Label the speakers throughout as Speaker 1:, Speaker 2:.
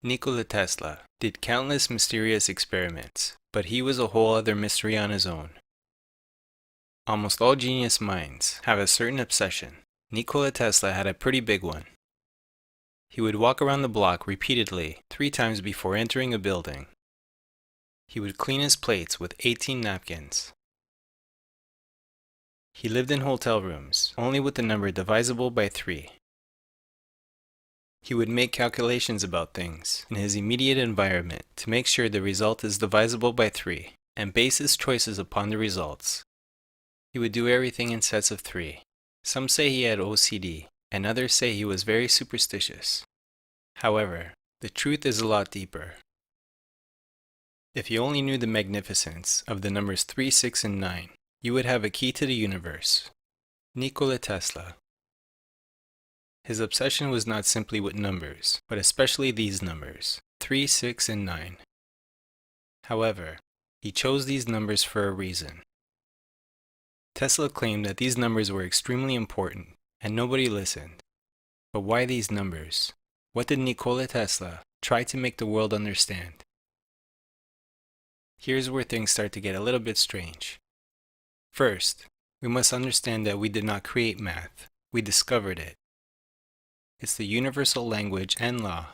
Speaker 1: Nikola Tesla did countless mysterious experiments, but he was a whole other mystery on his own. Almost all genius minds have a certain obsession. Nikola Tesla had a pretty big one. He would walk around the block repeatedly 3 times before entering a building. He would clean his plates with 18 napkins. He lived in hotel rooms, only with the number divisible by 3. He would make calculations about things in his immediate environment to make sure the result is divisible by 3, and base his choices upon the results. He would do everything in sets of 3. Some say he had OCD, and others say he was very superstitious. However, the truth is a lot deeper. If you only knew the magnificence of the numbers 3, 6, and 9, you would have a key to the universe. Nikola Tesla. His obsession was not simply with numbers, but especially these numbers, 3, 6, and 9. However, he chose these numbers for a reason. Tesla claimed that these numbers were extremely important, and nobody listened. But why these numbers? What did Nikola Tesla try to make the world understand? Here's where things start to get a little bit strange. First, we must understand that we did not create math, we discovered it. It's the universal language and law.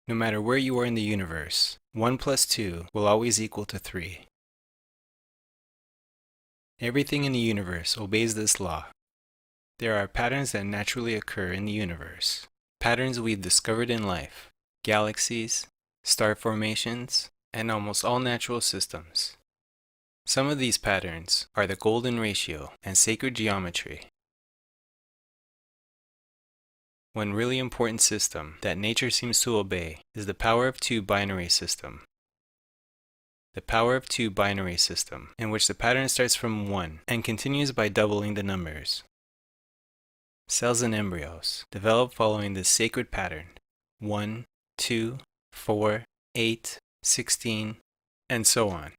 Speaker 1: No matter where you are in the universe, 1 plus 2 will always equal to 3. Everything in the universe obeys this law. There are patterns that naturally occur in the universe, patterns we've discovered in life, galaxies, star formations, and almost all natural systems. Some of these patterns are the golden ratio and sacred geometry. One really important system that nature seems to obey is the power of 2 binary system. The power of 2 binary system, in which the pattern starts from 1 and continues by doubling the numbers. Cells and embryos develop following this sacred pattern: 1, 2, 4, 8, 16, and so on.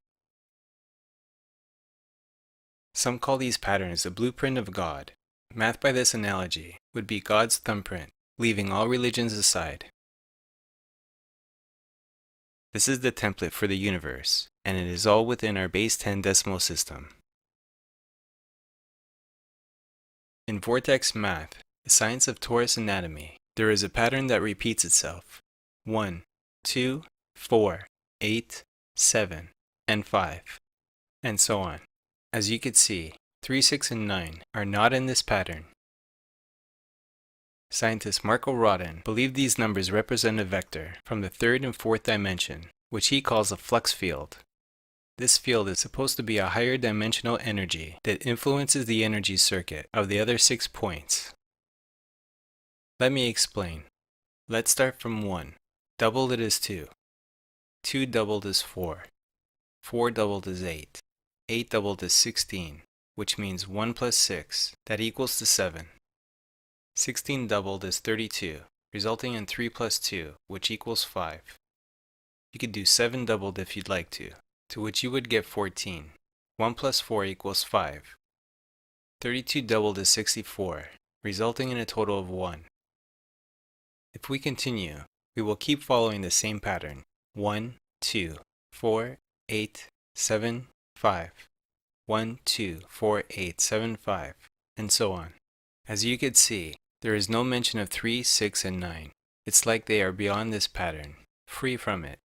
Speaker 1: Some call these patterns the blueprint of God. Math, by this analogy, would be God's thumbprint, leaving all religions aside. This is the template for the universe, and it is all within our base 10 decimal system. In vortex math, the science of torus anatomy, there is a pattern that repeats itself: 1, 2, 4, 8, 7, and 5, and so on. As you could see, 3, 6, and 9 are not in this pattern. Scientist Marco Rodin believed these numbers represent a vector from the 3rd and 4th dimension, which he calls a flux field. This field is supposed to be a higher dimensional energy that influences the energy circuit of the other 6 points. Let me explain. Let's start from 1. Doubled it is 2. 2 doubled is 4. 4 doubled is 8. 8 doubled is 16, which means 1 plus 6, that equals to 7. 16 doubled is 32, resulting in 3 plus 2, which equals 5. You could do 7 doubled if you'd like to which you would get 14. 1 plus 4 equals 5. 32 doubled is 64, resulting in a total of 1. If we continue, we will keep following the same pattern: 1, 2, 4, 8, 7, 5. 1, 2, 4, 8, 7, 5, and so on. As you could see, there is no mention of 3, 6, and 9. It's like they are beyond this pattern, free from it.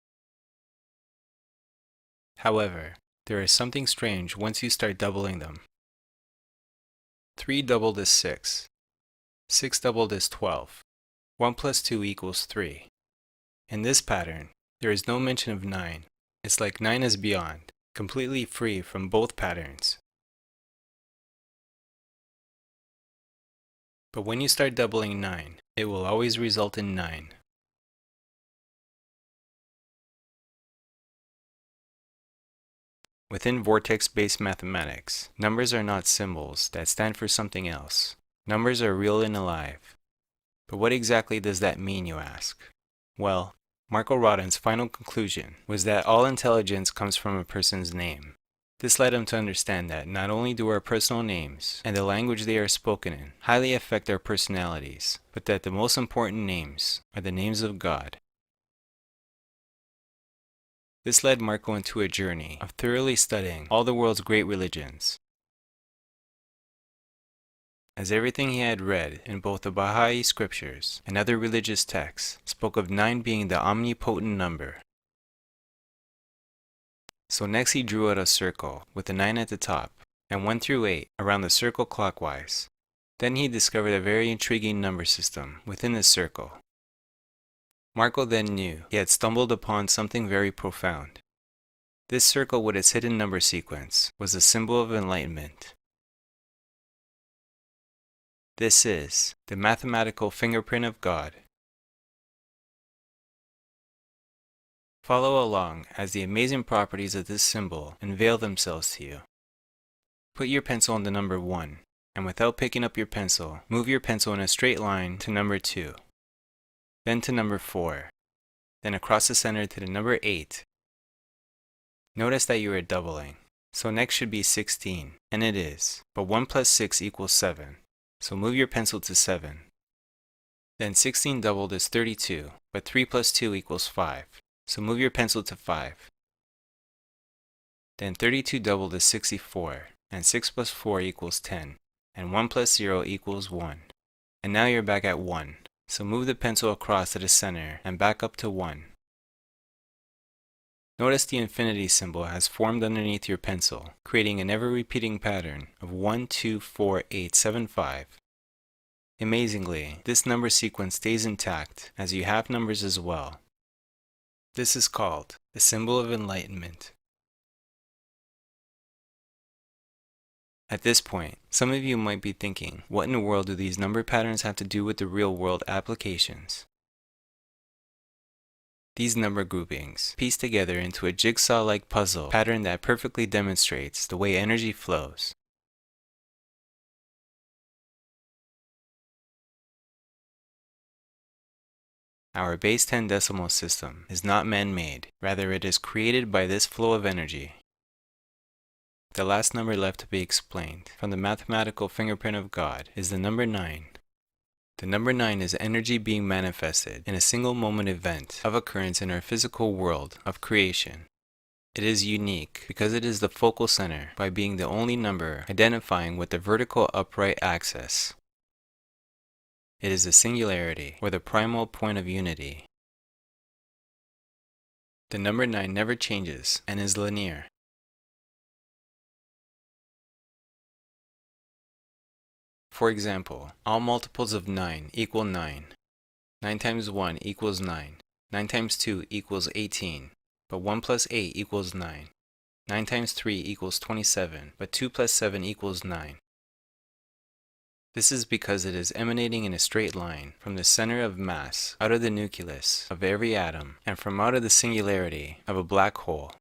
Speaker 1: However, there is something strange once you start doubling them. 3 doubled is 6. 6 doubled is 12. 1 plus 2 equals 3. In this pattern, there is no mention of 9. It's like 9 is beyond, completely free from both patterns. But when you start doubling 9, it will always result in 9. Within vortex-based mathematics, numbers are not symbols that stand for something else. Numbers are real and alive. But what exactly does that mean, you ask? Well, Marco Rodin's final conclusion was that all intelligence comes from a person's name. This led him to understand that not only do our personal names and the language they are spoken in highly affect our personalities, but that the most important names are the names of God. This led Marco into a journey of thoroughly studying all the world's great religions, as everything he had read in both the Baha'i scriptures and other religious texts spoke of 9 being the omnipotent number. So next he drew out a circle with a 9 at the top and 1 through 8 around the circle clockwise. Then he discovered a very intriguing number system within this circle. Marco then knew he had stumbled upon something very profound. This circle with its hidden number sequence was a symbol of enlightenment. This is the mathematical fingerprint of God. Follow along as the amazing properties of this symbol unveil themselves to you. Put your pencil on the number 1, and without picking up your pencil, move your pencil in a straight line to number 2, then to number 4, then across the center to the number 8. Notice that you are doubling, so next should be 16, and it is, but 1 plus 6 equals 7, so move your pencil to 7. Then 16 doubled is 32, but 3 plus 2 equals 5, so move your pencil to 5. Then 32 doubled is 64, and 6 plus 4 equals 10, and 1 plus 0 equals 1. And now you're back at 1, so move the pencil across to the center and back up to 1. Notice the infinity symbol has formed underneath your pencil, creating an ever-repeating pattern of 1, 2, 4, 8, 7, 5. Amazingly, this number sequence stays intact as you have numbers as well. This is called the symbol of enlightenment. At this point, some of you might be thinking, what in the world do these number patterns have to do with the real-world applications? These number groupings piece together into a jigsaw-like puzzle pattern that perfectly demonstrates the way energy flows. Our base 10 decimal system is not man-made, rather it is created by this flow of energy. The last number left to be explained from the mathematical fingerprint of God is the number 9. The number 9 is energy being manifested in a single moment event of occurrence in our physical world of creation. It is unique because it is the focal center by being the only number identifying with the vertical upright axis. It is a singularity or the primal point of unity. The number 9 never changes and is linear. For example, all multiples of 9 equal 9. 9 times 1 equals 9. 9 times 2 equals 18. But 1 plus 8 equals 9. 9 times 3 equals 27. But 2 plus 7 equals 9. This is because it is emanating in a straight line from the center of mass out of the nucleus of every atom and from out of the singularity of a black hole.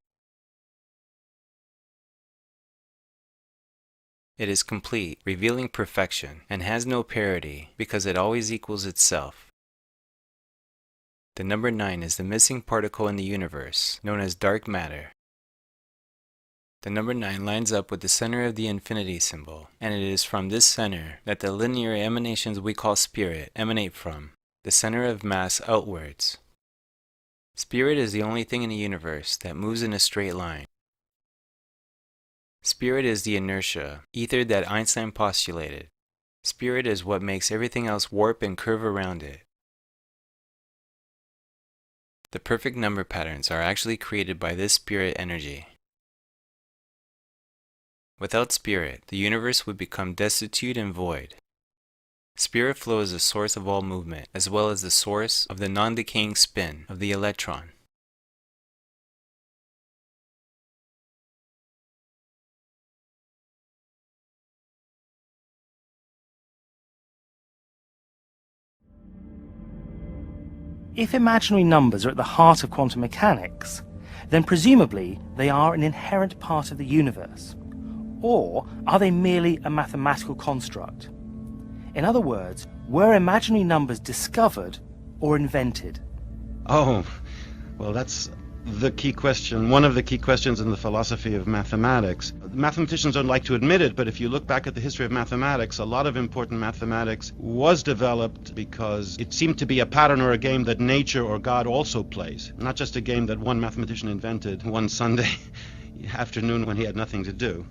Speaker 1: It is complete, revealing perfection, and has no parity because it always equals itself. The number 9 is the missing particle in the universe, known as dark matter. The number 9 lines up with the center of the infinity symbol, and it is from this center that the linear emanations we call spirit emanate from, the center of mass outwards. Spirit is the only thing in the universe that moves in a straight line. Spirit is the inertia, ether that Einstein postulated. Spirit is what makes everything else warp and curve around it. The perfect number patterns are actually created by this spirit energy. Without spirit, the universe would become destitute and void. Spirit flow is the source of all movement, as well as the source of the non-decaying spin of the electron.
Speaker 2: If imaginary numbers are at the heart of quantum mechanics, then presumably they are an inherent part of the universe. Or are they merely a mathematical construct? In other words, were imaginary numbers discovered or invented?
Speaker 3: Oh, well, that's the key question, one of the key questions in the philosophy of mathematics. Mathematicians don't like to admit it, but if you look back at the history of mathematics, a lot of important mathematics was developed because it seemed to be a pattern or a game that nature or God also plays, not just a game that one mathematician invented one Sunday afternoon when he had nothing to do.